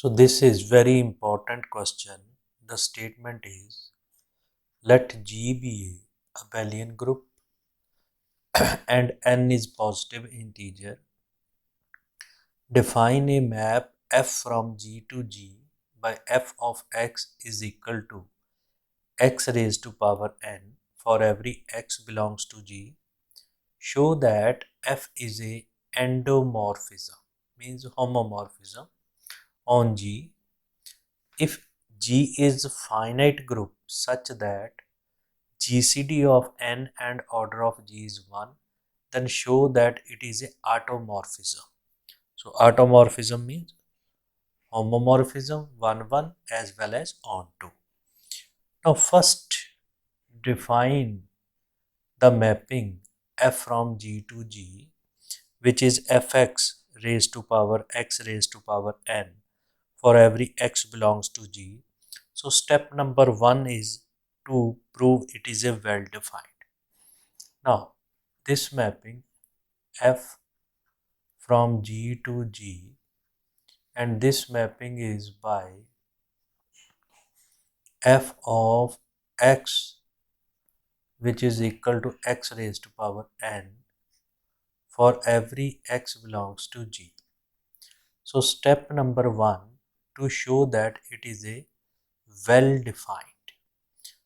So this is very important question. The statement is, let G be a abelian group and n is positive integer. Define a map f from G to G by f of x is equal to x raised to power n for every x belongs to G. Show that f is a endomorphism, means homomorphism on G. If G is a finite group such that GCD of n and order of G is 1, then show that it is a automorphism. So automorphism means homomorphism 1 1 as well as on 2. Now first define the mapping f from G to G, which is fx raised to power x raised to power n for every x belongs to G. So step number 1 is to prove it is a well defined. Now this mapping f from G to G, and this mapping is by f of x, which is equal to x raised to power n for every x belongs to G. So step number 1, to show that it is a well defined.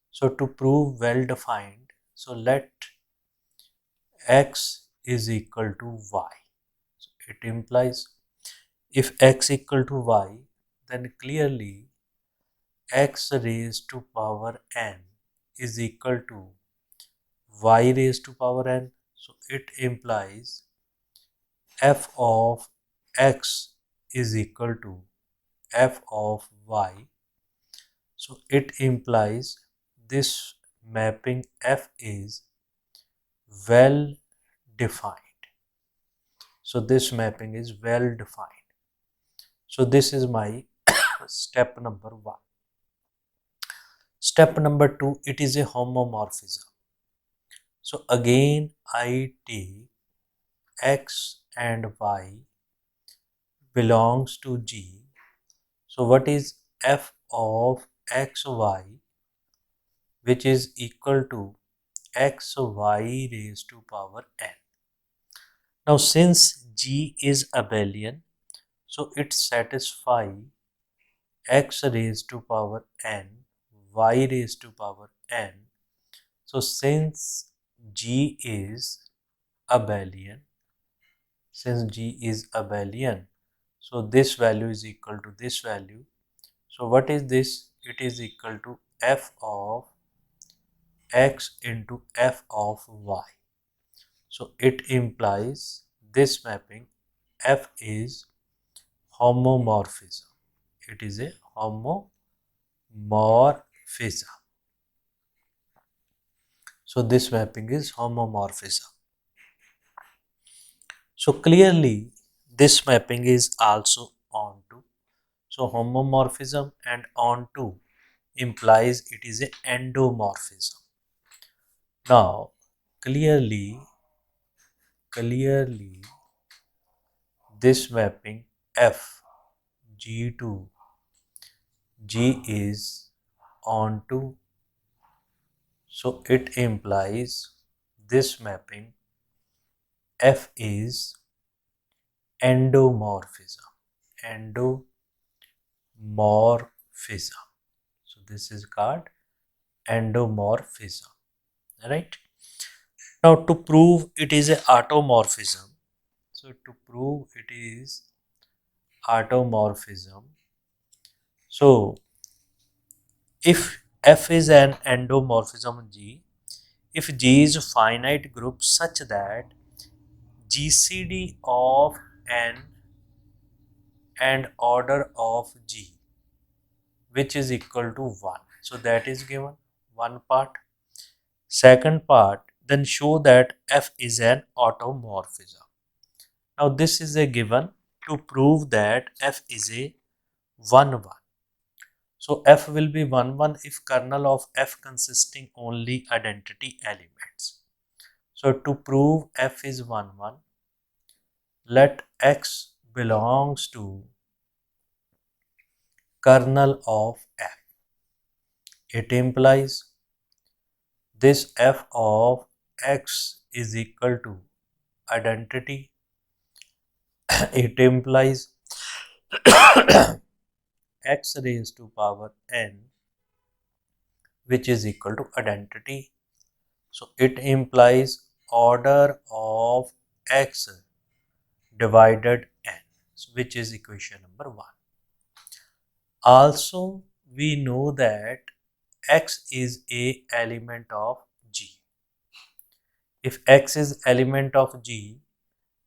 So to prove well defined, so let x is equal to y. So it implies if x equal to y, then clearly x raised to power n is equal to y raised to power n. So it implies f of x is equal to f of y. So it implies this mapping f is well defined. So this mapping is well defined. So this is my step number 1. Step number 2, it is a homomorphism. So again I take x and y belongs to G. So what is f of xy, which is equal to xy raised to power n. Now since G is abelian, so it satisfies x raised to power n, y raised to power n. So since G is abelian, so this value is equal to this value. So what is this? It is equal to f of x into f of y. So it implies this mapping f is homomorphism. It is a homomorphism. So this mapping is homomorphism. So clearly this mapping is also onto. So homomorphism and onto implies it is a endomorphism. Now clearly this mapping f G to G is onto, so it implies this mapping f is endomorphism. So this is called endomorphism, right? Now to prove it is a automorphism, so to prove it is automorphism, so if f is an endomorphism G, if G is a finite group such that GCD of n and order of G, which is equal to 1. So that is given one part. Second part, then show that f is an automorphism. Now this is a given to prove that f is a 1 1. So f will be 1 1 if kernel of f consisting only identity elements. So to prove f is 1 1, let x belongs to kernel of f. It implies this f of x is equal to identity. It implies x raised to power n, which is equal to identity. So it implies order of x divided n, which is equation number 1. Also, we know that x is a element of G. If x is element of G,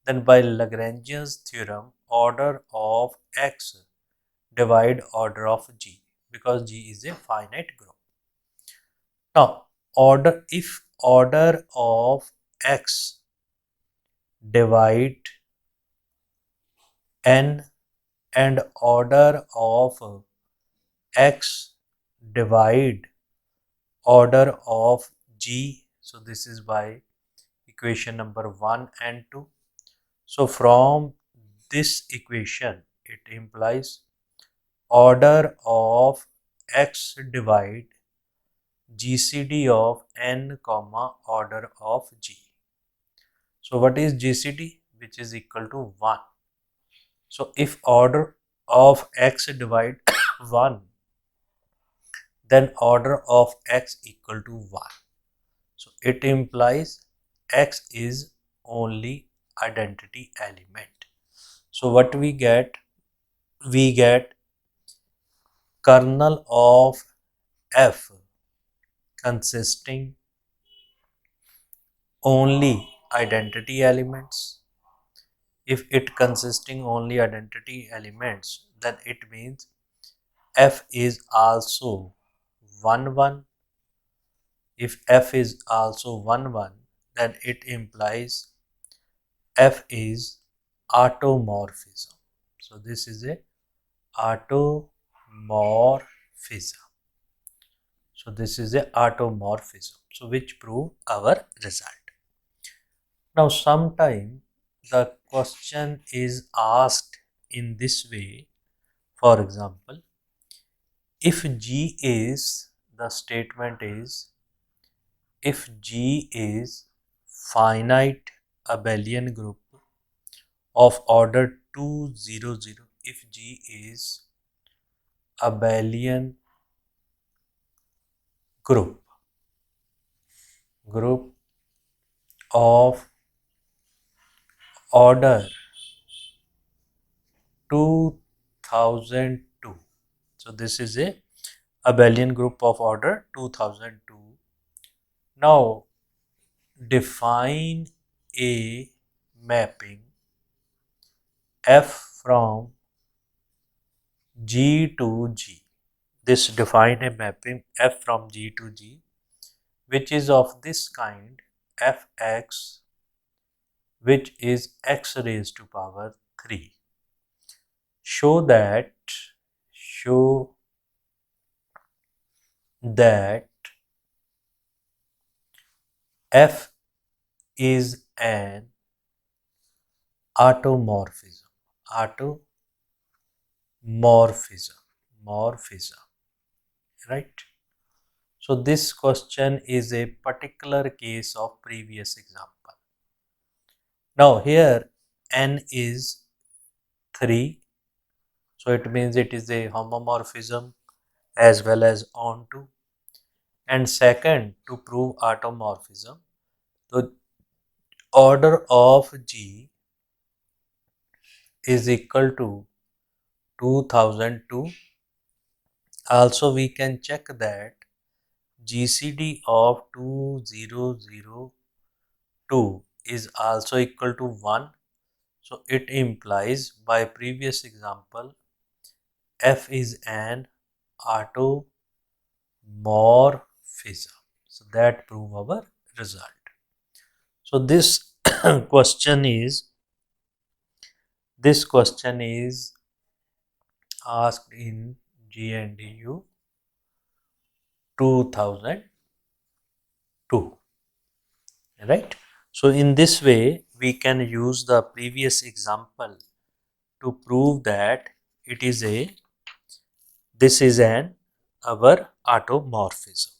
then by Lagrange's theorem, order of x divide order of G, because G is a finite group. Now, if order of x divide n and order of x divide order of G, so this is by equation number 1 and 2. So from this equation, it implies order of x divide GCD of n comma order of G. So what is GCD? Which is equal to 1. So if order of x divide 1, then order of x equal to 1. So it implies x is only identity element. So what we get? We get kernel of f consisting only identity elements. If it consisting only identity elements, then it means f is also 1 1. If f is also 1 1, then it implies f is automorphism. So this is a automorphism. So this is a automorphism. So which prove our result. Now sometime the question is asked in this way. For example, if G is, the statement is, if G is finite abelian group of order 200, if G is abelian group of order 2002. So this is a abelian group of order 2002. Now define a mapping f from G to G. This define a mapping f from G to G, which is of this kind, fx, which is x raised to power 3. Show that f is an automorphism. Morphism, right? So this question is a particular case of previous example. Now here n is 3, so it means it is a homomorphism as well as onto. And second, to prove automorphism, the order of G is equal to 2002. Also we can check that GCD of 2002 is also equal to 1. So it implies, by previous example, f is an automorphism. So that prove our result. So this question is asked in GNDU 2002, right? So in this way we can use the previous example to prove that it is a This is our automorphism.